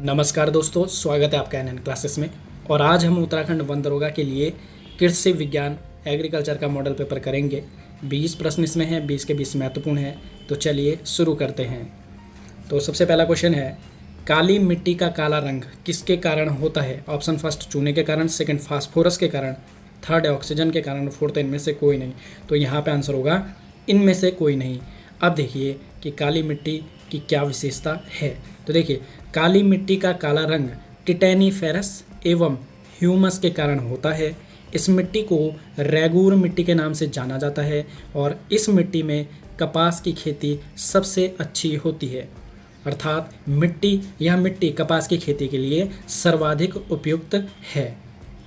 नमस्कार दोस्तों, स्वागत है आपका एनएन क्लासेस में। और आज हम उत्तराखंड वन दरोगा के लिए कृषि विज्ञान एग्रीकल्चर का मॉडल पेपर करेंगे। 20 प्रश्न इसमें हैं, 20 के 20 महत्वपूर्ण हैं। तो चलिए शुरू करते हैं। तो सबसे पहला क्वेश्चन है, काली मिट्टी का काला रंग किसके कारण होता है? ऑप्शन फर्स्ट चूने के कारण, सेकंड फास्फोरस के कारण, थर्ड ऑक्सीजन के कारण, फोर्थ इनमें से कोई नहीं। तो यहाँ पे आंसर होगा इनमें से कोई नहीं। अब देखिए कि काली मिट्टी की क्या विशेषता है। तो देखिए, काली मिट्टी का काला रंग टिटेनीफेरस एवं ह्यूमस के कारण होता है। इस मिट्टी को रेगूर मिट्टी के नाम से जाना जाता है और इस मिट्टी में कपास की खेती सबसे अच्छी होती है। अर्थात यह मिट्टी कपास की खेती के लिए सर्वाधिक उपयुक्त है।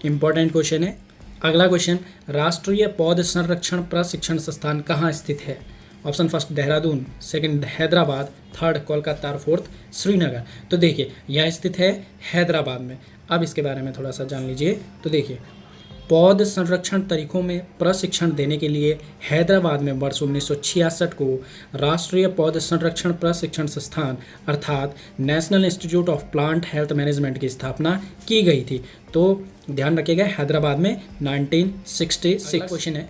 इम्पोर्टेंट क्वेश्चन है। अगला क्वेश्चन, राष्ट्रीय पौध संरक्षण प्रशिक्षण संस्थान कहाँ स्थित है? Option first Dehradun, second Hyderabad, third Kolkata और फोर्थ श्रीनगर। तो देखिए, यह स्थित है हैदराबाद में। अब इसके बारे में थोड़ा सा जान लीजिए। तो देखिए, पौध संरक्षण तरीकों में प्रशिक्षण देने के लिए हैदराबाद में वर्ष 1966 को राष्ट्रीय पौध संरक्षण प्रशिक्षण संस्थान अर्थात national institute of plant health management की स्थापना की गई थी। तो ध्यान रखिएगा, हैदराबाद में 1966। क्वेश्चन है,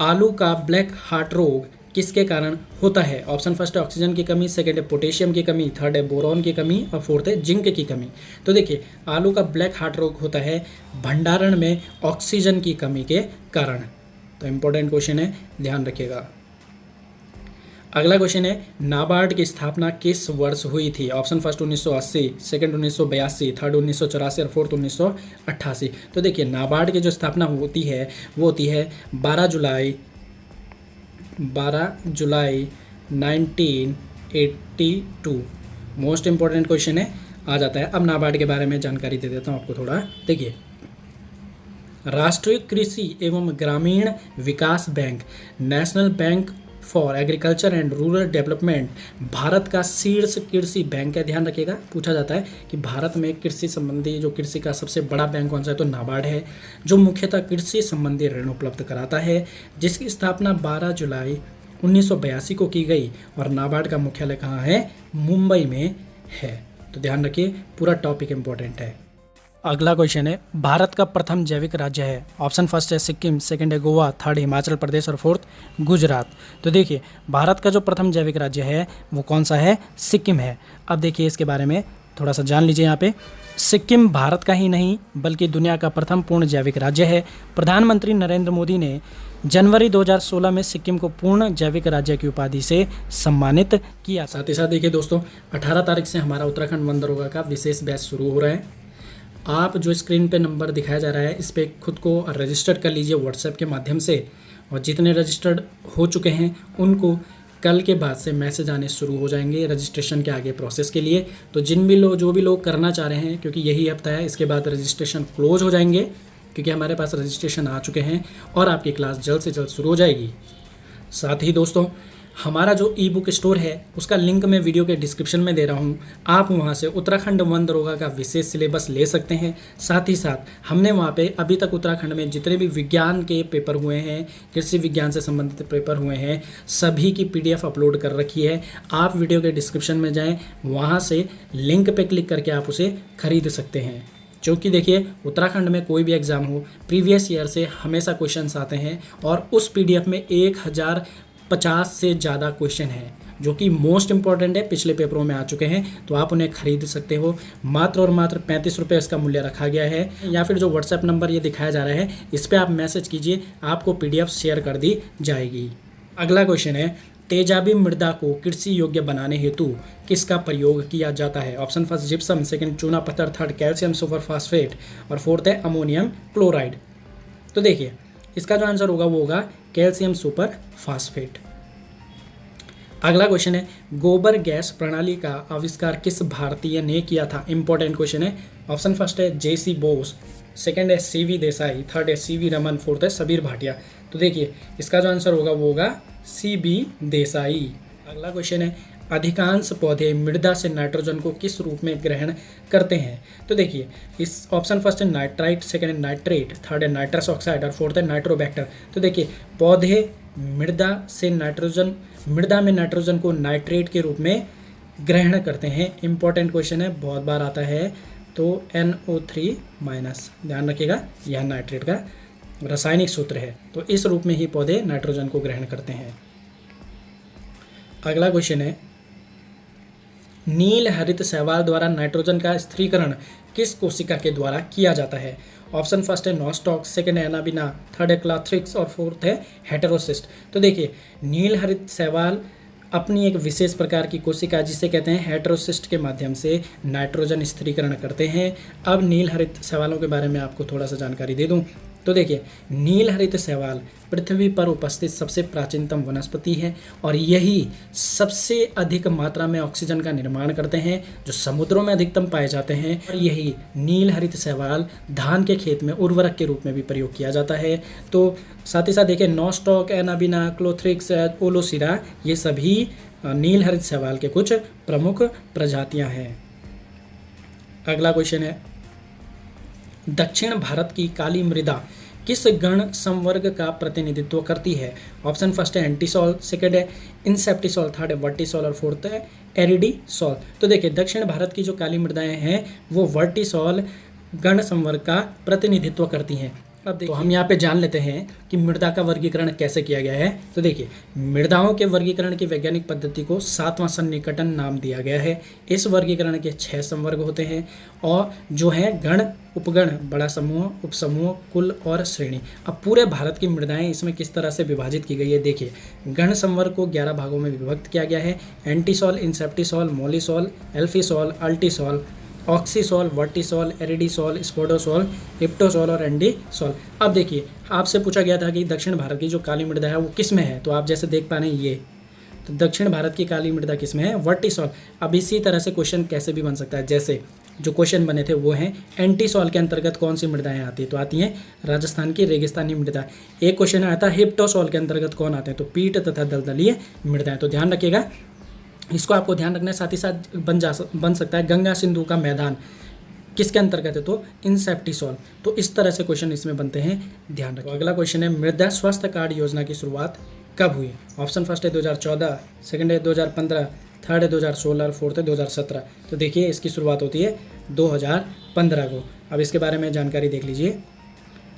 आलू का ब्लैक हार्ट रोग किसके कारण होता है? ऑप्शन फर्स्ट है ऑक्सीजन की कमी, सेकंड है पोटेशियम की कमी, थर्ड है बोरॉन की कमी और फोर्थ है जिंक की कमी। तो देखिए, आलू का ब्लैक हार्ट रोग होता है भंडारण में ऑक्सीजन की कमी के कारण। तो इंपॉर्टेंट क्वेश्चन है, ध्यान रखिएगा। अगला क्वेश्चन है, नाबार्ड की स्थापना किस वर्ष हुई थी? ऑप्शन फर्स्ट 1980, सेकंड 1982, थर्ड 1984 और फोर्थ 1988। तो देखिए, नाबार्ड की जो स्थापना होती है वो होती है 12 जुलाई 1982। मोस्ट इंपॉर्टेंट क्वेश्चन है, आ जाता है। अब नाबार्ड के बारे में जानकारी दे देता हूँ आपको थोड़ा। देखिए, राष्ट्रीय कृषि एवं ग्रामीण विकास bank, national bank for agriculture and rural development Bharat का शीर्ष कृषि बैंक है। ध्यान रखिएगा, पूछा जाता है कि भारत में कृषि संबंधी जो कृषि का सबसे बड़ा बैंक कौन सा है? तो नाबार्ड है, जो मुख्यतः कृषि संबंधी ऋण उपलब्ध कराता है, जिसकी स्थापना 12 जुलाई 1982 को की गई। और नाबार्ड का मुख्यालय कहाँ है? मुंबई में है। तो ध्यान रखिए, पूरा टॉपिक इंपॉर्टेंट है। अगला क्वेश्चन है, भारत का प्रथम जैविक राज्य है? ऑप्शन फर्स्ट है सिक्किम, सेकंड है गोवा, थर्ड हिमाचल प्रदेश और फोर्थ गुजरात। तो देखिए, भारत का जो प्रथम जैविक राज्य है वो कौन सा है? सिक्किम है। अब देखिए, इसके बारे में थोड़ा सा जान लीजिए। यहाँ पे सिक्किम भारत का ही नहीं बल्कि दुनिया का प्रथम पूर्ण जैविक राज्य है। प्रधानमंत्री नरेंद्र मोदी ने जनवरी 2016 में सिक्किम को पूर्ण जैविक राज्य की उपाधि से सम्मानित किया। साथ ही साथ देखिए दोस्तों, 18 तारीख से हमारा उत्तराखंड वन दरोगा का विशेष बैच शुरू हो रहा है। आप जो स्क्रीन पे नंबर दिखाया जा रहा है, इस पर खुद को रजिस्टर कर लीजिए व्हाट्सएप के माध्यम से। और जितने रजिस्टर्ड हो चुके हैं उनको कल के बाद से मैसेज आने शुरू हो जाएंगे रजिस्ट्रेशन के आगे प्रोसेस के लिए। तो जो भी लोग करना चाह रहे हैं, क्योंकि यही हफ्ता है, इसके बाद रजिस्ट्रेशन क्लोज हो जाएंगे, क्योंकि हमारे पास रजिस्ट्रेशन आ चुके हैं और आपकी क्लास जल्द से जल्द शुरू हो जाएगी। साथ ही दोस्तों, हमारा जो ई बुक स्टोर है उसका लिंक मैं वीडियो के डिस्क्रिप्शन में दे रहा हूँ। आप वहाँ से उत्तराखंड वन दरोगा का विशेष सिलेबस ले सकते हैं। साथ ही साथ हमने वहाँ पे अभी तक उत्तराखंड में जितने भी विज्ञान के पेपर हुए हैं, कृषि विज्ञान से संबंधित पेपर हुए हैं, सभी की PDF अपलोड कर रखी है। आप वीडियो के डिस्क्रिप्शन में जाएँ, वहाँ से लिंक पर क्लिक करके आप उसे खरीद सकते हैं। क्योंकि देखिए, उत्तराखंड में कोई भी एग्ज़ाम हो, प्रीवियस ईयर से हमेशा क्वेश्चंस आते हैं और उस PDF में 1050 से ज़्यादा क्वेश्चन हैं, जो कि मोस्ट इंपॉर्टेंट है, पिछले पेपरों में आ चुके हैं। तो आप उन्हें खरीद सकते हो। मात्र और मात्र 35 रुपये इसका मूल्य रखा गया है। या फिर जो व्हाट्सएप नंबर ये दिखाया जा रहा है, इस पर आप मैसेज कीजिए, आपको PDF शेयर कर दी जाएगी। अगला क्वेश्चन है, तेजाबी मृदा को कृषि योग्य बनाने हेतु किसका प्रयोग किया जाता है? ऑप्शन फर्स्ट जिप्सम, सेकंड चूना पत्थर, थर्ड कैल्शियम सुपर फास्फेट और फोर्थ है अमोनियम क्लोराइड। तो देखिए, इसका जो आंसर होगा वो होगा कैल्शियम सुपर फास्फेट। अगला क्वेश्चन है, गोबर गैस प्रणाली का आविष्कार किस भारतीय ने किया था? इंपॉर्टेंट क्वेश्चन है। ऑप्शन फर्स्ट है JC बोस, सेकंड है CV देसाई, थर्ड है CV रमन, फोर्थ है सबीर भाटिया। तो देखिए, इसका जो आंसर होगा वो होगा CV देसाई। अगला क्वेश्चन है, अधिकांश पौधे मृदा से नाइट्रोजन को किस रूप में ग्रहण करते हैं? तो देखिए, इस ऑप्शन फर्स्ट है नाइट्राइट, सेकंड है नाइट्रेट, थर्ड है नाइट्रस ऑक्साइड और फोर्थ है नाइट्रोबैक्टर। तो देखिए, पौधे मृदा में नाइट्रोजन को नाइट्रेट के रूप में ग्रहण करते हैं। इंपॉर्टेंट क्वेश्चन है, बहुत बार आता है। तो NO3 माइनस, ध्यान रखिएगा, यह नाइट्रेट का रासायनिक सूत्र है। तो इस रूप में ही पौधे नाइट्रोजन को ग्रहण करते हैं। अगला क्वेश्चन है, नील हरित शैवाल द्वारा नाइट्रोजन का स्थिरीकरण किस कोशिका के द्वारा किया जाता है? ऑप्शन फर्स्ट है नॉस्टॉक, सेकंड है एनाबिना, थर्ड है क्लाथ्रिक्स और फोर्थ है हेटेरोसिस्ट। तो देखिए, नील हरित शैवाल अपनी एक विशेष प्रकार की कोशिका जिसे कहते हैं हेटेरोसिस्ट के माध्यम से नाइट्रोजन स्थिरीकरण करते हैं। अब नील हरित शैवालों के बारे में आपको थोड़ा सा जानकारी दे दूं तो देखिए, नील हरित शैवाल पृथ्वी पर उपस्थित सबसे प्राचीनतम वनस्पति है और यही सबसे अधिक मात्रा में ऑक्सीजन का निर्माण करते हैं जो समुद्रों में अधिकतम पाए जाते हैं। और यही नील हरित शैवाल धान के खेत में उर्वरक के रूप में भी प्रयोग किया जाता है। तो साथ ही साथ देखिए, नॉस्टॉक, एनाबिना, क्लोथ्रिक्स, ओलोसिरा, ये सभी नील हरित शैवाल के कुछ प्रमुख प्रजातियां हैं। अगला क्वेश्चन है, दक्षिण भारत की काली मृदा किस गण संवर्ग का प्रतिनिधित्व करती है? ऑप्शन फर्स्ट है एंटीसॉल, सेकंड है इंसेप्टिसॉल, थर्ड है वर्टिसॉल और फोर्थ है एरिडीसॉल। तो देखिए, दक्षिण भारत की जो काली मृदाएं हैं वो वर्टिसॉल गण संवर्ग का प्रतिनिधित्व करती हैं। अब देखिए, तो हम यहाँ पे जान लेते हैं कि मृदा का वर्गीकरण कैसे किया गया है। तो देखिए, मृदाओं के वर्गीकरण की वैज्ञानिक पद्धति को 7वां सन्निकटन नाम दिया गया है। इस वर्गीकरण के 6 संवर्ग होते हैं और जो है गण, उपगण, बड़ा समूह, उपसमूह, कुल और श्रेणी। अब पूरे भारत की मृदाएं इसमें किस तरह से विभाजित की गई है, देखिए, गण संवर्ग को 11 भागों में विभक्त किया गया है। एंटीसॉल, इंसेप्टिसॉल, मोलिसॉल, एल्फिसॉल, अल्टीसॉल, ऑक्सीसॉल, वर्टिसॉल, एरिडीसॉल, स्पोडोसॉल, इप्टोसॉल और एंडीसॉल। अब देखिए, आपसे पूछा गया था कि दक्षिण भारत की जो काली मृदा है वो किस में है, तो आप जैसे देख पा रहे हैं ये, तो दक्षिण भारत की काली मृदा किस में है, वर्टिसॉल। अब इसी तरह से क्वेश्चन कैसे भी बन सकता है, जैसे जो क्वेश्चन बने थे वो हैं एंटीसॉल के अंतर्गत कौन सी मृदाएं आती है, तो आती हैं राजस्थान की रेगिस्तानी मृदा। एक क्वेश्चन आया था हिप्टोसॉल के अंतर्गत कौन आते हैं, तो पीट तथा दलदलीय मृदाएं। तो ध्यान रखिएगा, इसको आपको ध्यान रखना है। साथ ही साथ बन सकता है गंगा सिंधु का मैदान किसके अंतर्गत है, तो इंसेप्टिसॉल। तो इस तरह से क्वेश्चन इसमें बनते हैं, ध्यान रखिए। अगला क्वेश्चन है, मृदा स्वास्थ्य कार्ड योजना की शुरुआत कब हुई? ऑप्शन फर्स्ट है 2014, सेकंड है 2015, थर्ड है 2016 और फोर्थ है 2017। तो देखिए, इसकी शुरुआत होती है 2015 को। अब इसके बारे में जानकारी देख लीजिए।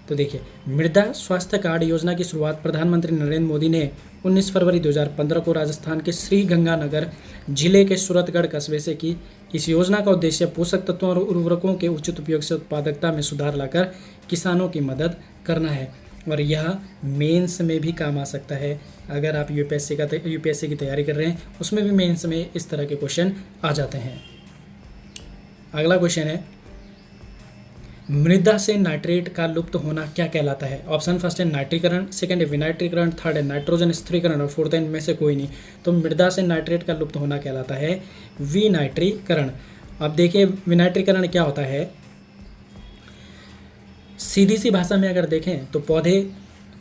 तो देखिए, मृदा स्वास्थ्य कार्ड योजना की शुरुआत प्रधानमंत्री नरेंद्र मोदी ने 19 फरवरी 2015 को राजस्थान के श्री गंगानगर जिले के सूरतगढ़ कस्बे से की। इस योजना का उद्देश्य पोषक तत्वों और उर्वरकों के उचित उपयोग से उत्पादकता में सुधार लाकर किसानों की मदद करना है और यह मेंस में भी काम आ सकता है। अगर आप यूपीएससी की तैयारी कर रहे हैं उसमें भी मेंस में इस तरह के क्वेश्चन आ जाते हैं। अगला क्वेश्चन है, मृदा से नाइट्रेट का लुप्त होना क्या कहलाता है? ऑप्शन फर्स्ट है नाइट्रीकरण, सेकंड है विनाइट्रीकरण, थर्ड है नाइट्रोजन स्थिरीकरण और फोर्थ है इनमें से कोई नहीं। तो मृदा से नाइट्रेट का लुप्त होना कहलाता है विनाइट्रीकरण। अब देखिए, विनाइट्रीकरण क्या होता है, सीधी सी भाषा में अगर देखें तो पौधे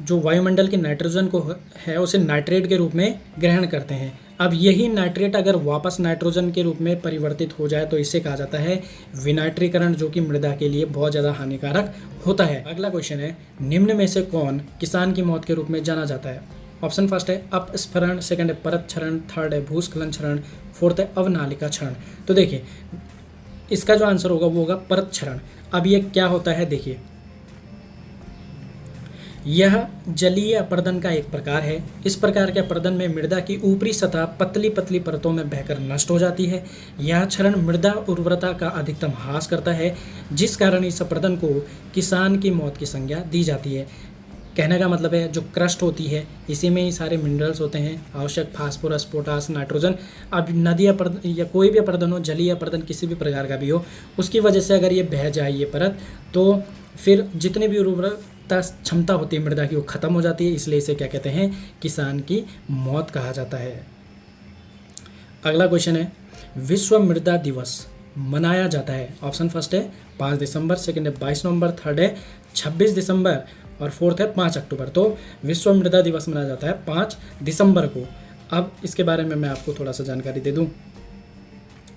जो वायुमंडल के नाइट्रोजन को है उसे नाइट्रेट के रूप में ग्रहण करते हैं। अब यही नाइट्रेट अगर वापस नाइट्रोजन के रूप में परिवर्तित हो जाए तो इसे कहा जाता है विनाइट्रीकरण, जो कि मृदा के लिए बहुत ज़्यादा हानिकारक होता है। अगला क्वेश्चन है, निम्न में से कौन किसान की मौत के रूप में जाना जाता है? ऑप्शन फर्स्ट है अपस्फरण, सेकंड है परत क्षरण, थर्ड है भूस्खलन क्षरण, फोर्थ है अवनालिका क्षरण। तो देखिए, इसका जो आंसर होगा वो होगा परत क्षरण। अब ये क्या होता है, देखिए, यह जलीय अपर्दन का एक प्रकार है। इस प्रकार के अपर्दन में मृदा की ऊपरी सतह पतली पतली परतों में बहकर नष्ट हो जाती है। यह क्षरण मृदा उर्वरता का अधिकतम ह्रास करता है, जिस कारण इस अपर्दन को किसान की मौत की संज्ञा दी जाती है। कहने का मतलब है, जो क्रस्ट होती है इसी में ही सारे मिनरल्स होते हैं आवश्यक, फास्फोरस, पोटास, नाइट्रोजन। अब नदी अपर्दन या कोई भी अपर्दन हो, जलीय अपर्दन किसी भी प्रकार का भी हो, उसकी वजह से अगर ये बह जाए ये परत, तो फिर जितने भी उर्वरकता क्षमता होती है मृदा की वो खत्म हो जाती है। इसलिए इसे क्या कहते हैं, किसान की मौत कहा जाता है। अगला क्वेश्चन है, विश्व मृदा दिवस मनाया जाता है? ऑप्शन फर्स्ट है 5 दिसंबर, सेकंड है 22 नवंबर, थर्ड है 26 दिसंबर और फोर्थ है 5 अक्टूबर। तो विश्व मृदा दिवस मनाया जाता है 5 दिसंबर को। अब इसके बारे में मैं आपको थोड़ा सा जानकारी दे दूं।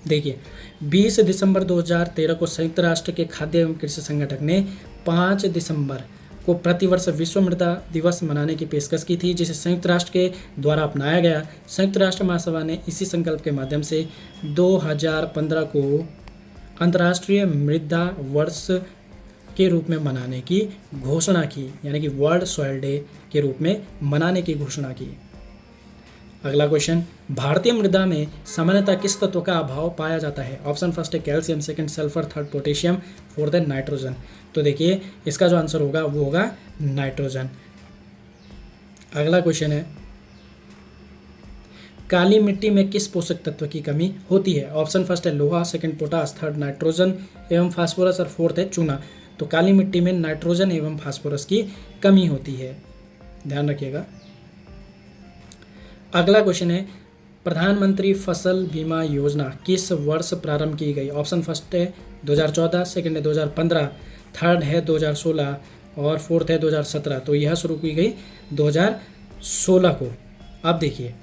देखिए, 20 दिसंबर 2013 को संयुक्त राष्ट्र के खाद्य एवं कृषि संगठन ने 5 दिसंबर को प्रतिवर्ष विश्व मृदा दिवस मनाने की पेशकश की थी, जिसे संयुक्त राष्ट्र के द्वारा अपनाया गया। संयुक्त राष्ट्र महासभा ने इसी संकल्प के माध्यम से 2015 को अंतर्राष्ट्रीय मृदा वर्ष के रूप में मनाने की घोषणा की, यानी कि वर्ल्ड सॉइल डे के रूप में मनाने की घोषणा की। अगला क्वेश्चन, भारतीय मृदा में सामान्यतः किस तत्व का अभाव पाया जाता है? ऑप्शन फर्स्ट है calcium, second sulphur, third potassium, fourth है नाइट्रोजन। तो देखिए इसका जो आंसर होगा वो होगा नाइट्रोजन। अगला क्वेश्चन है, काली मिट्टी में किस पोषक तत्व की कमी होती है? ऑप्शन फर्स्ट है लोहा, सेकंड पोटास, थर्ड नाइट्रोजन एवं फास्फोरस और फोर्थ है चूना। तो काली मिट्टी में नाइट्रोजन एवं फास्फोरस की कमी होती है, ध्यान रखिएगा। अगला क्वेश्चन है, प्रधानमंत्री फसल बीमा योजना किस वर्ष प्रारंभ की गई? ऑप्शन फर्स्ट है 2014, सेकंड है 2015, थर्ड है 2016 और फोर्थ है 2017। तो यह शुरू की गई 2016 को। अब देखिए,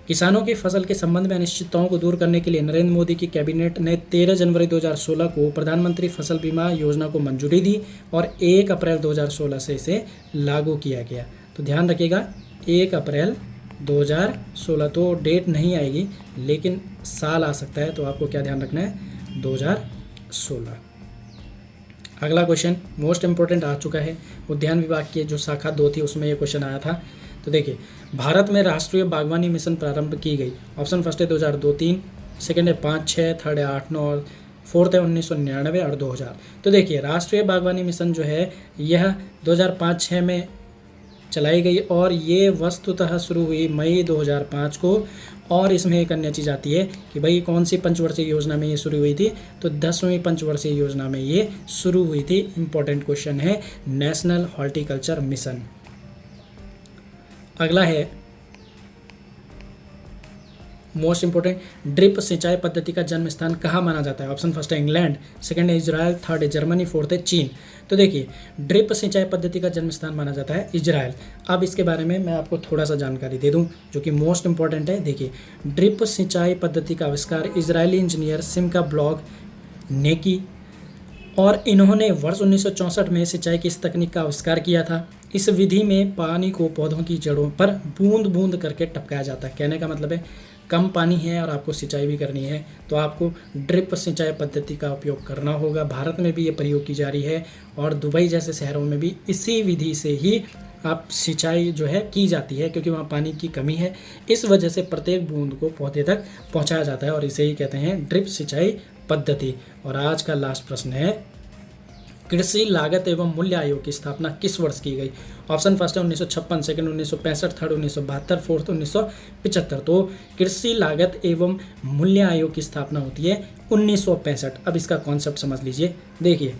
किसानों की फसल के संबंध में अनिश्चितताओं को दूर करने के लिए नरेंद्र मोदी की कैबिनेट ने 13 जनवरी 2016 को प्रधानमंत्री फसल बीमा योजना को मंजूरी दी और 1 अप्रैल 2016 से इसे लागू किया गया। तो ध्यान रखिएगा 1 अप्रैल 2016, तो डेट नहीं आएगी लेकिन साल आ सकता है, तो आपको क्या ध्यान रखना है 2016। अगला क्वेश्चन मोस्ट इंपोर्टेंट आ चुका है, उद्यान विभाग की जो शाखा 2 थी उसमें ये क्वेश्चन आया था। तो देखिए, भारत में राष्ट्रीय बागवानी मिशन प्रारंभ की गई। ऑप्शन फर्स्ट है 2002-3, सेकंड है 5-6, थर्ड है 8-9 और फोर्थ है 1999 और 2000। तो देखिए, राष्ट्रीय बागवानी मिशन जो है यह 2005-6 में चलाई गई और ये वस्तुतः शुरू हुई मई 2005 को। और इसमें एक अन्य चीज़ आती है कि भाई कौन सी पंचवर्षीय योजना में ये शुरू हुई थी? तो 10वीं पंचवर्षीय योजना में ये शुरू हुई थी। इंपॉर्टेंट क्वेश्चन है, नेशनल हॉर्टिकल्चर मिशन। अगला है मोस्ट इंपोर्टेंट, ड्रिप सिंचाई पद्धति का जन्म स्थान कहाँ माना जाता है? ऑप्शन फर्स्ट है इंग्लैंड, सेकंड है इजराइल, थर्ड है जर्मनी, फोर्थ है चीन। तो देखिए, ड्रिप सिंचाई पद्धति का जन्म स्थान माना जाता है इजराइल। अब इसके बारे में मैं आपको थोड़ा सा जानकारी दे दूं जो कि मोस्ट इंपॉर्टेंट है। देखिए, ड्रिप सिंचाई पद्धति का आविष्कार इजरायली इंजीनियर सिमका ब्लॉग ने की और इन्होंने वर्ष 1964 में सिंचाई की इस तकनीक का आविष्कार किया था। इस विधि में पानी को पौधों की जड़ों पर बूंद बूंद करके टपकाया जाता है। कहने का मतलब है कम पानी है और आपको सिंचाई भी करनी है तो आपको ड्रिप सिंचाई पद्धति का उपयोग करना होगा। भारत में भी ये प्रयोग की जा रही है और दुबई जैसे शहरों में भी इसी विधि से ही आप सिंचाई जो है की जाती है, क्योंकि वहाँ पानी की कमी है। इस वजह से प्रत्येक बूंद को पौधे तक पहुँचाया जाता है और इसे ही कहते हैं ड्रिप सिंचाई पद्धति। और आज का लास्ट प्रश्न है, कृषि लागत एवं मूल्य आयोग की स्थापना किस वर्ष की गई? ऑप्शन फर्स्ट है 1956, सेकंड 1965, थर्ड 1972, फोर्थ 1975। तो कृषि लागत एवं मूल्य आयोग की स्थापना होती है 1965। अब इसका कॉन्सेप्ट समझ लीजिए। देखिए,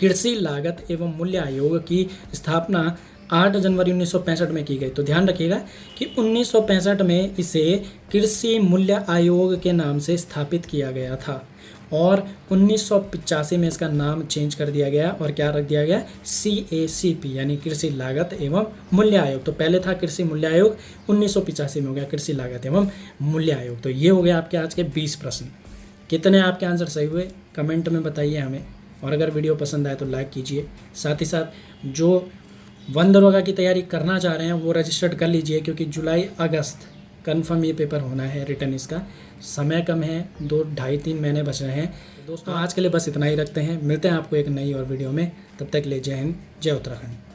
कृषि लागत एवं मूल्य आयोग की स्थापना 8 जनवरी 1965 में की गई। तो ध्यान रखिएगा कि 1965 में इसे कृषि मूल्य आयोग के नाम से स्थापित किया गया था और 1985 में इसका नाम चेंज कर दिया गया और क्या रख दिया गया? CACP यानी कृषि लागत एवं मूल्य आयोग। तो पहले था कृषि मूल्य आयोग, 1985 में हो गया कृषि लागत एवं मूल्य आयोग। तो ये हो गया आपके आज के 20 प्रश्न। कितने आपके आंसर सही हुए कमेंट में बताइए हमें, और अगर वीडियो पसंद आए तो लाइक कीजिए। साथ ही साथ जो वन दरोगा की तैयारी करना चाह रहे हैं वो रजिस्टर्ड कर लीजिए, क्योंकि जुलाई अगस्त कन्फर्म ये पेपर होना है रिटर्न। इसका समय कम है, 2 ढाई 3 महीने बच रहे हैं। दोस्तों आज के लिए बस इतना ही रखते हैं, मिलते हैं आपको एक नई और वीडियो में। तब तक ले जय हिंद, जय उत्तराखंड।